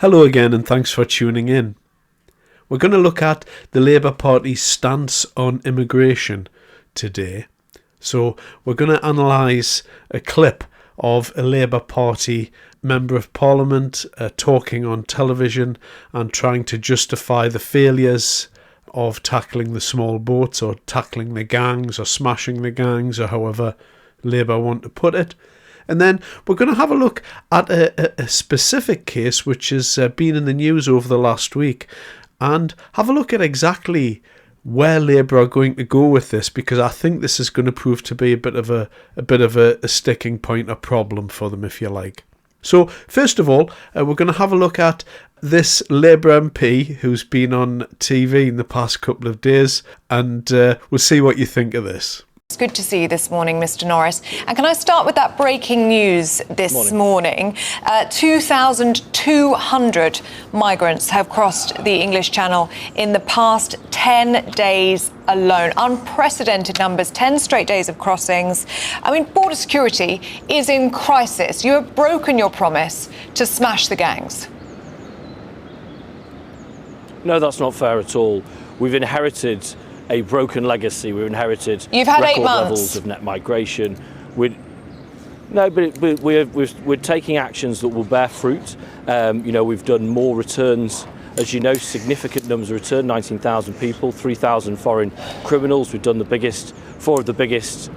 Hello again and thanks for tuning in. We're going to look at the Labour Party's stance on immigration today. So we're going to analyse a clip of a Labour Party Member of Parliament talking on television and trying to justify the failures of tackling the small boats or tackling the gangs or smashing the gangs or however Labour want to put it. And then we're going to have a look at a specific case which has been in the news over the last week and have a look at exactly where Labour are going to go with this, because I think this is going to prove to be a bit of a sticking point, a problem for them, if you like. So first of all, we're going to have a look at this Labour MP who's been on TV in the past couple of days, and we'll see what you think of this. It's good to see you this morning, Mr. Norris. And can I start with that breaking news this morning? 2,200 migrants have crossed the English Channel in the past 10 days alone. Unprecedented numbers, 10 straight days of crossings. I mean, border security is in crisis. You have broken your promise to smash the gangs. No, that's not fair at all. We've inherited a broken legacy. We've inherited You've had record 8 months. levels of net migration. We're taking actions that will bear fruit. We've done more returns. As you know, significant numbers of return, 19,000 people, 3,000 foreign criminals. We've done four of the biggest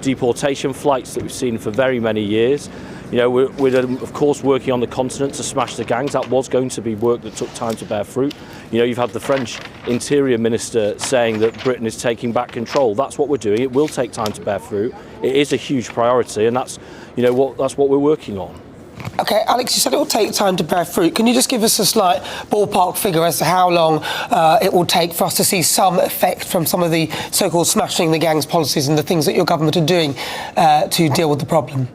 deportation flights that we've seen for very many years. We're of course working on the continent to smash the gangs. That was going to be work that took time to bear fruit. You've had the French Interior Minister saying that Britain is taking back control. That's what we're doing. It will take time to bear fruit. It is a huge priority, and that's what we're working on. OK, Alex, you said it will take time to bear fruit. Can you just give us a slight ballpark figure as to how long it will take for us to see some effect from some of the so-called smashing the gangs policies and the things that your government are doing to deal with the problem?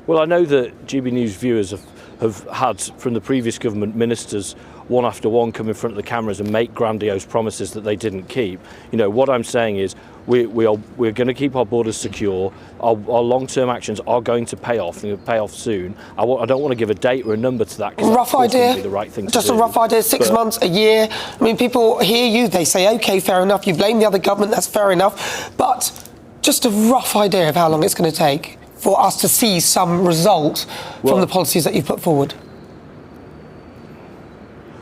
Well, I know that GB News viewers have had from the previous government ministers one after one come in front of the cameras and make grandiose promises that they didn't keep. What I'm saying is we're going to keep our borders secure. Our long-term actions are going to pay off, and they'll pay off soon. I don't want to give a date or a number to that, because rough idea, be the right thing just to a do. rough idea, 6 months, a year. I mean, people hear you, they say, OK, fair enough. You blame the other government, that's fair enough. But just a rough idea of how long it's going to take for us to see some result from the policies that you've put forward?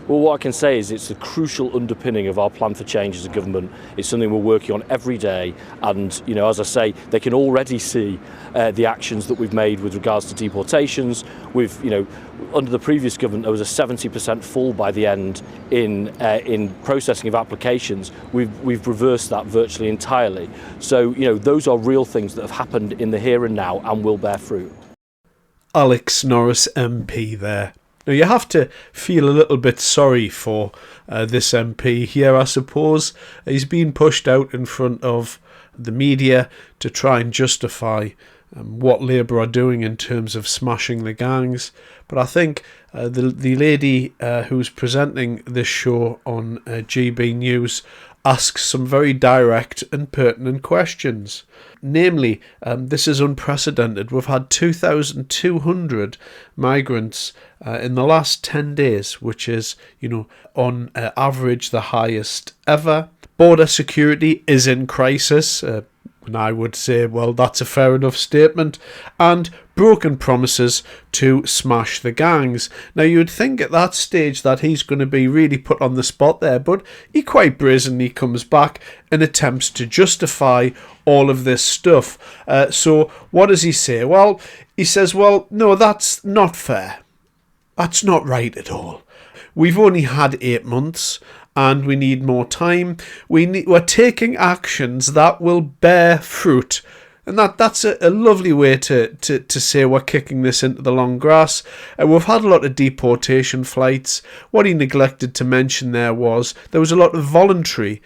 Well, what I can say is it's a crucial underpinning of our plan for change as a government. It's something we're working on every day, and as I say, they can already see the actions that we've made with regards to deportations. We've, under the previous government, there was a 70% fall by the end in processing of applications. We've reversed that virtually entirely. So those are real things that have happened in the here and now and will bear fruit. Alex Norris MP there. Now, you have to feel a little bit sorry for this MP here, I suppose. He's been pushed out in front of the media to try and justify what Labour are doing in terms of smashing the gangs. But I think the lady who's presenting this show on GB News asks some very direct and pertinent questions. Namely, this is unprecedented. We've had 2,200 migrants in the last 10 days, which is, on average the highest ever. Border security is in crisis. And I would say, well, that's a fair enough statement. And broken promises to smash the gangs. Now, you'd think at that stage that he's going to be really put on the spot there, but he quite brazenly comes back and attempts to justify all of this stuff. So what does he say? Well, he says, well, no, that's not fair. That's not right at all. We've only had 8 months. And we need more time. We're taking actions that will bear fruit. And that's a lovely way to say we're kicking this into the long grass. We've had a lot of deportation flights. What he neglected to mention there was a lot of voluntary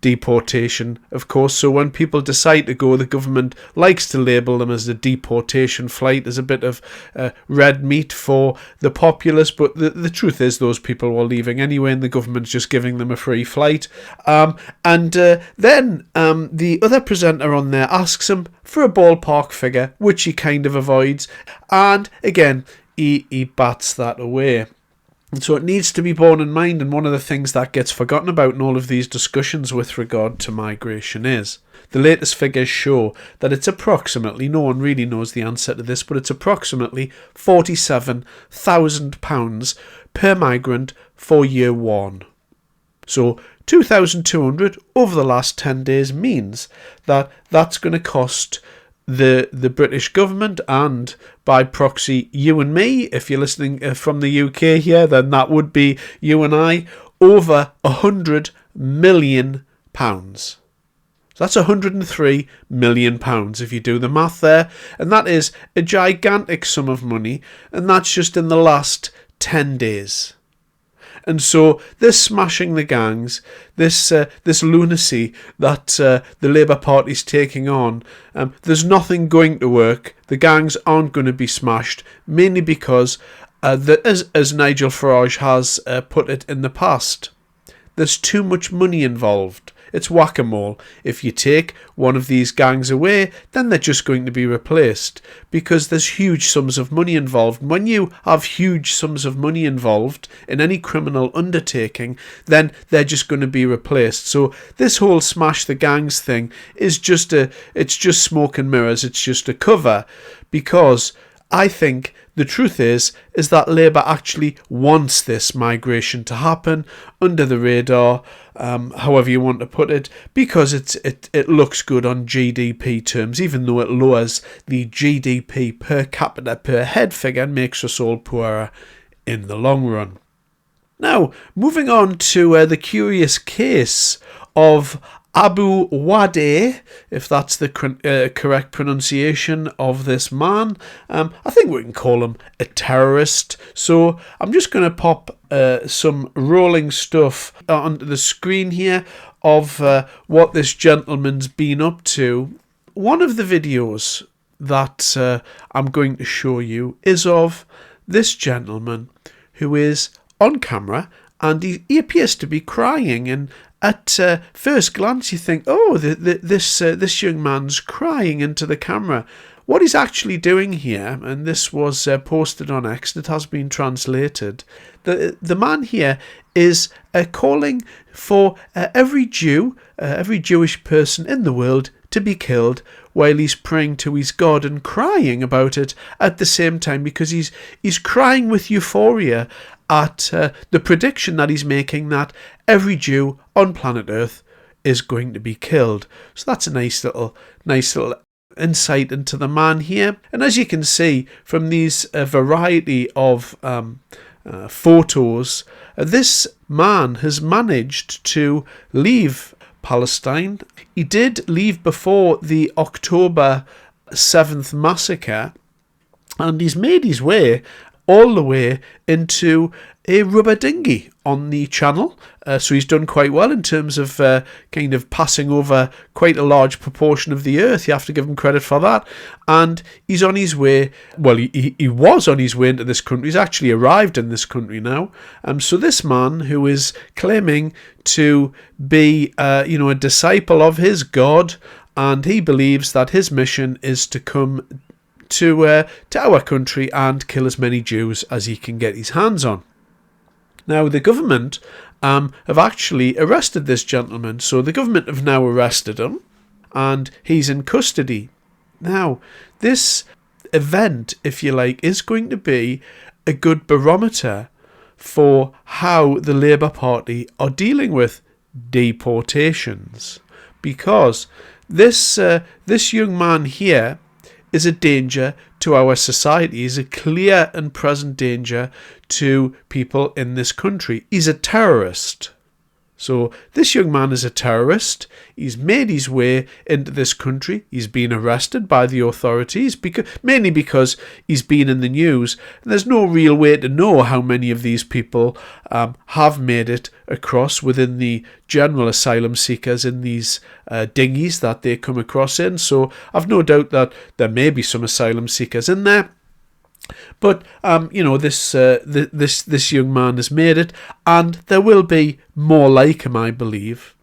deportation, of course. So when people decide to go, the government likes to label them as a deportation flight, as a bit of red meat for the populace. But the truth is those people were leaving anyway, and the government's just giving them a free flight. Then the other presenter on there asks him for a ballpark figure, which he kind of avoids. And again, he bats that away. And so it needs to be borne in mind, and one of the things that gets forgotten about in all of these discussions with regard to migration is the latest figures show that it's approximately, no one really knows the answer to this, but it's approximately £47,000 per migrant for year one. So 2,200 over the last 10 days means that that's going to cost the British government, and by proxy you and me, if you're listening from the UK here, then that would be you and I, over £100 million. So that's £103 million if you do the math there, and that is a gigantic sum of money, and that's just in the last 10 days. And so this smashing the gangs, this lunacy that the Labour Party's taking on, there's nothing going to work. The gangs aren't going to be smashed, mainly because, as Nigel Farage has put it in the past, there's too much money involved. It's whack-a-mole. If you take one of these gangs away, then they're just going to be replaced, because there's huge sums of money involved. And when you have huge sums of money involved in any criminal undertaking, then they're just going to be replaced. So this whole smash the gangs thing is just smoke and mirrors. It's just a cover, because I think the truth is that Labour actually wants this migration to happen under the radar, however you want to put it, because it looks good on GDP terms, even though it lowers the GDP per capita per head figure and makes us all poorer in the long run. Now, moving on to the curious case of Abu Wadei, if that's the correct pronunciation of this man. I think we can call him a terrorist. So I'm just going to pop some rolling stuff onto the screen here of what this gentleman's been up to. One of the videos that I'm going to show you is of this gentleman who is on camera, and he appears to be crying, and at first glance you think, oh, this young man's crying into the camera. What he's actually doing here, and this was posted on X, it has been translated, the man here is calling for every Jew, every Jewish person in the world to be killed, while he's praying to his God and crying about it at the same time, because he's crying with euphoria at the prediction that he's making that every Jew on planet Earth is going to be killed. So that's a nice little insight into the man here. And as you can see from these variety of photos, this man has managed to leave Palestine. He did leave before the October 7th massacre, and he's made his way all the way into a rubber dinghy on the channel. So he's done quite well in terms of kind of passing over quite a large proportion of the earth. You have to give him credit for that. And he's on his way, well, he was on his way into this country. He's actually arrived in this country now. So this man, who is claiming to be a disciple of his God, and he believes that his mission is to come to our country and kill as many Jews as he can get his hands on. Now, the government have actually arrested this gentleman. So the government have now arrested him, and he's in custody. Now, this event, if you like, is going to be a good barometer for how the Labour Party are dealing with deportations, because this young man here is a danger to our society. He's a clear and present danger to people in this country. He's a terrorist. So this young man is a terrorist. He's made his way into this country. He's been arrested by the authorities, mainly because he's been in the news. And there's no real way to know how many of these people have made it across within the general asylum seekers in these dinghies that they come across in. So I've no doubt that there may be some asylum seekers in there. But this young man has made it, and there will be more like him, I believe.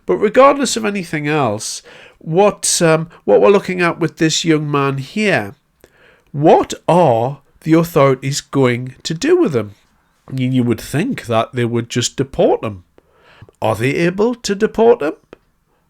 But regardless of anything else, what we're looking at with this young man here, what are the authorities going to do with them? You would think that they would just deport them. Are they able to deport them?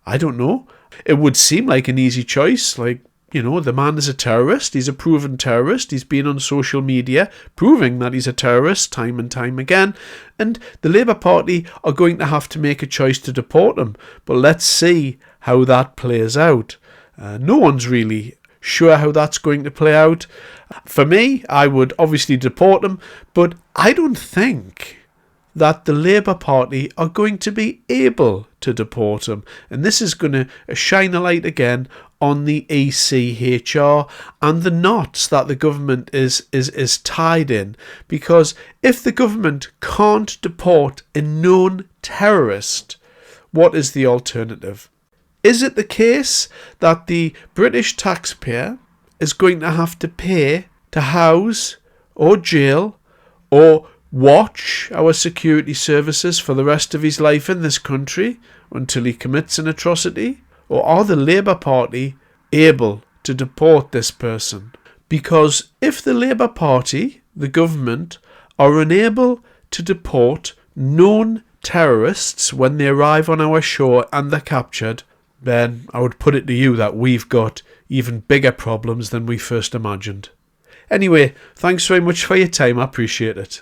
I don't know. It would seem like an easy choice. Like, the man is a terrorist. He's a proven terrorist. He's been on social media proving that he's a terrorist time and time again. And the Labour Party are going to have to make a choice to deport him. But let's see how that plays out. No one's really sure how that's going to play out. For me, I would obviously deport him, but I don't think that the Labour Party are going to be able to deport him. And this is going to shine a light again on the ECHR and the knots that the government is tied in. Because if the government can't deport a known terrorist, what is the alternative? Is it the case that the British taxpayer is going to have to pay to house or jail or watch our security services for the rest of his life in this country until he commits an atrocity? Or are the Labour Party able to deport this person? Because if the Labour Party, the government, are unable to deport known terrorists when they arrive on our shore and they're captured, then I would put it to you that we've got even bigger problems than we first imagined. Anyway, thanks very much for your time. I appreciate it.